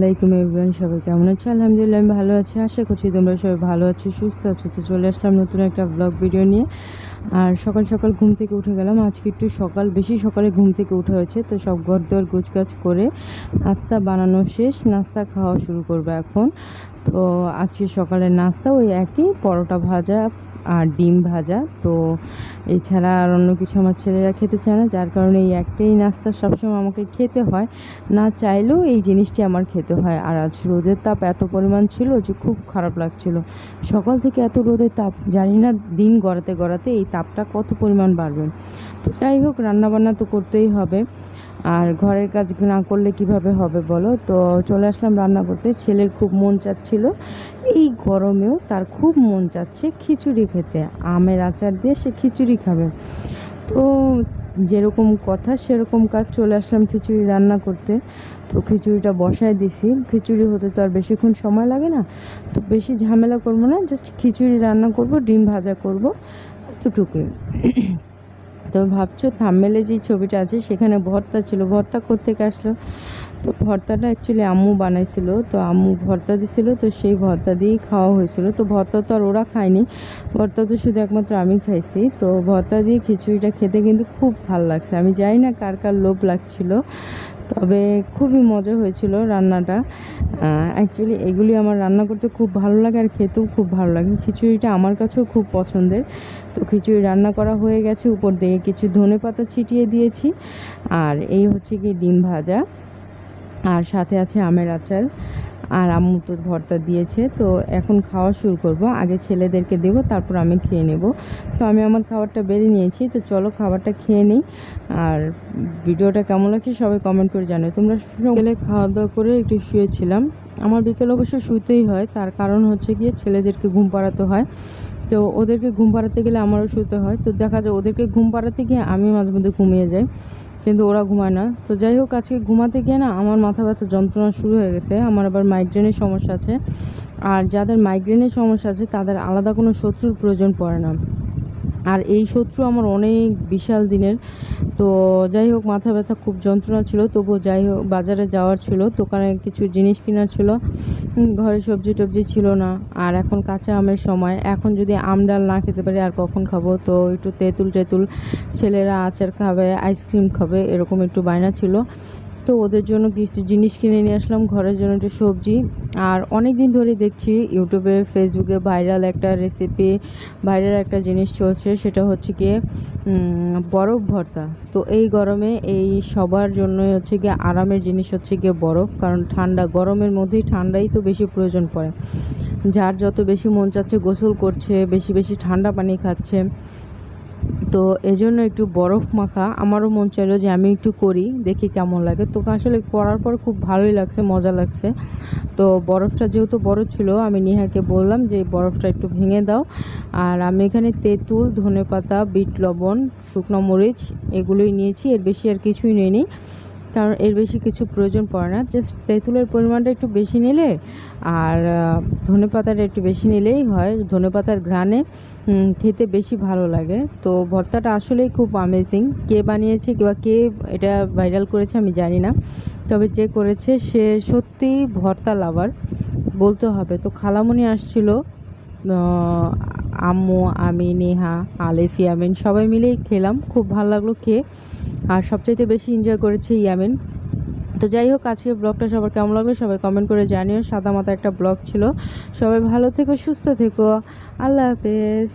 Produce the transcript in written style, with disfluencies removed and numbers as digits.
আলাইকুম এভরিওয়ান, সবাই কেমন আছো? আলহামদুলিল্লাহ আমি ভালো আছি। আশা করছি তোমরা সবাই ভালো আছো, সুস্থ আছো। তো চলে আসলাম নতুন একটা ব্লগ ভিডিও নিয়ে। আর সকাল সকাল ঘুম থেকে উঠে গেলাম। আজকে একটু বেশি সকালে ঘুম থেকে উঠা হয়েছে, তো সব ঘরদোর গোছগাছ করে নাস্তা বানানো শেষ, নাস্তা খাওয়া শুরু করবো এখন। তো আজকে সকালের নাস্তা ওই একই, পরোটা ভাজা আর ডিম ভাজা। তো এছাড়া আর অন্য কিছু আমার ছেলেরা খেতে চায় না, যার কারণে এই একটাই নাস্তা সবসময় আমাকে খেতে হয়, না চাইলেও এই জিনিসটি আমার খেতে হয়। আর আজ রোদের তাপ এত পরিমাণ ছিল যে খুব খারাপ লাগছিল। সকাল থেকে এত রোদের তাপ, জানি না দিন গড়াতে গড়াতে এই তাপটা কত পরিমাণ বাড়বে। তো যাই হোক, রান্নাবান্না তো করতেই হবে, আর ঘরের কাজ না করলে কিভাবে হবে বলো। তো চলে আসলাম রান্না করতে। ছেলের খুব মন চাচ্ছিল, এই গরমেও তার খুব মন চাচ্ছে খিচুড়ি খেতে, আমের আচার দিয়ে সে খিচুড়ি খাবে। তো যেরকম কথা সেরকম কাজ, চলে আসলাম খিচুড়ি রান্না করতে। তো খিচুড়িটা বসায় দিছি। খিচুড়ি হতে তো আর বেশিক্ষণ সময় লাগে না, তো বেশি ঝামেলা করবো না, জাস্ট খিচুড়ি রান্না করব, ডিম ভাজা করব, এতটুকুই। তো ভাবছো থাম্বনেলে যে ছবিটা আছে সেখানে ভর্তা ছিল, ভর্তা কোত্থেকে আসলো? তো ভর্তাটা অ্যাকচুয়ালি আম্মু বানাইছিল, তো আম্মু ভর্তা দিছিল, তো সেই ভর্তা দিয়েই খাওয়া হয়েছিল। তো ভর্তা তো আর ওরা খায়নি, ভর্তা তো শুধু একমাত্র আমি খাইছি। তো ভর্তা দিয়ে খিচুড়িটা খেতে কিন্তু খুব ভালো লাগছে। আমি জানি না কার কার লোভ লাগছিল, তবে খুবই মজা হয়েছিল রান্নাটা। অ্যাকচুয়ালি এগুলি আমার রান্না করতে খুব ভালো লাগে আর খেতেও খুব ভালো লাগে। খিচুড়িটা আমার কাছেও খুব পছন্দের। তো খিচুড়ি রান্না করা হয়ে গেছে, উপর দিয়ে কিছু ধনেপাতা ছিটিয়ে দিয়েছি। আর এই হচ্ছে কি ডিম ভাজা, আর সাথে আছে আমের আচার, আর আম্মু তো ভর্তা দিয়েছে। তো এখন খাওয়া শুরু করব, আগে ছেলেদেরকে দেব, তারপর আমি খেয়ে নেব। তো আমি আমার খাবারটা বেড়ে নিয়েছি, তো চলো খাবারটা খেয়ে নিই। আর ভিডিওটা কেমন লাগছে সবাই কমেন্ট করে জানো। তোমরা সকালে খাওয়া দাওয়া করে একটু শুয়েছিলাম। আমার বিকেল অবশ্য শুতেই হয়, তার কারণ হচ্ছে গিয়ে ছেলেদেরকে ঘুম পাড়াতে হয়। তো ওদেরকে ঘুম পাড়াতে গেলে আমারও শুতে হয়। তো দেখা যায় ওদেরকে ঘুম পাড়াতে গিয়ে আমি মাঝে মধ্যে ঘুমিয়ে যাই, কিন্তু ওরা ঘুমায় না। তো যাই হোক, আজকে ঘুমাতে গিয়ে না আমার মাথা ব্যথা যন্ত্রণা শুরু হয়ে গেছে। আমার আবার মাইগ্রেনের সমস্যা আছে, আর যাদের মাইগ্রেনের সমস্যা আছে তাদের আলাদা কোনো শত্রুর প্রয়োজন পড়ে না, আর এই শত্রু আমার অনেক বিশাল দিনের। তো যাই হোক, মাথা ব্যথা খুব যন্ত্রণা ছিল, তবুও যাই হোক বাজারে যাওয়ার ছিল, দোকানে কিছু জিনিস কেনার ছিল, ঘরে সবজি টবজি ছিল না। আর এখন কাঁচা আমের সময়, এখন যদি আম ডাল না খেতে পারি আর কখন খাবো? তো একটু তেঁতুল টেতুল, ছেলেরা আচার খাবে, আইসক্রিম খাবে, এরকম একটু বায়না ছিল। তো ওদের জন্য কিছু জিনিস কিনে নিয়ে আসলাম, ঘরের জন্য একটু সবজি। আর অনেক দিন ধরে দেখছি ইউটিউবে ফেসবুকে ভাইরাল একটা রেসিপি, ভাইরাল একটা জিনিস চলছে, সেটা হচ্ছে গিয়ে বরফ ভর্তা। তো এই গরমে এই সবার জন্যই হচ্ছে গিয়ে আরামের জিনিস হচ্ছে গিয়ে বরফ, কারণ ঠান্ডা গরমের মধ্যেই ঠান্ডাই তো বেশি প্রয়োজন পড়ে। যার যত বেশি মন চাচ্ছে গোসল করছে, বেশি বেশি ঠান্ডা পানি খাচ্ছে। তো এজন্য একটু বরফ মাখা আমারও মন চাইলো যে আমি একটু করি, দেখি কেমন লাগে। তো আসলে করার পর খুব ভালোই লাগছে, মজা লাগছে। তো বরফটা যেহেতু বড় ছিল, আমি নেহাকে বললাম যে বরফটা একটু ভেঙে দাও। আর আমি এখানে তেঁতুল, ধনেপাতা, বিট লবণ, শুকনো মরিচ এগুলোই নিয়েছি, এর বেশি আর কিছুই নিইনি, কারণ এর বেশি কিছু প্রয়োজন পড়ে না। জাস্ট তেঁতুলের পরিমাণটা একটু বেশি নিলে আর ধনেপাতাটা একটু বেশি নিলেই হয়, ধনেপাতার ঘ্রাণে খেতে বেশি ভালো লাগে। তো ভর্তাটা আসলেই খুব অ্যামেজিং। কে বানিয়েছে কিংবা কে এটা ভাইরাল করেছে আমি জানি না, তবে যে করেছে সে সত্যিই ভর্তা লাভার বলতে হবে। তো খালামণি আসছিল, আম্মু, আমি, নেহা, আলিফ, ইয়ামিন সবাই মিলেই খেলাম, খুব ভালো লাগলো খেয়ে। আর সবচাইতে বেশি এনজয় করেছে ইয়ামিন। তো যাই হোক, আজকের ব্লগটা সবার কেমন লাগলো সবাই কমেন্ট করে জানিও। সাদা মাথা একটা ব্লগ ছিল। সবাই ভালো থেকো, সুস্থ থেকো, আল্লাহ হাফেজ।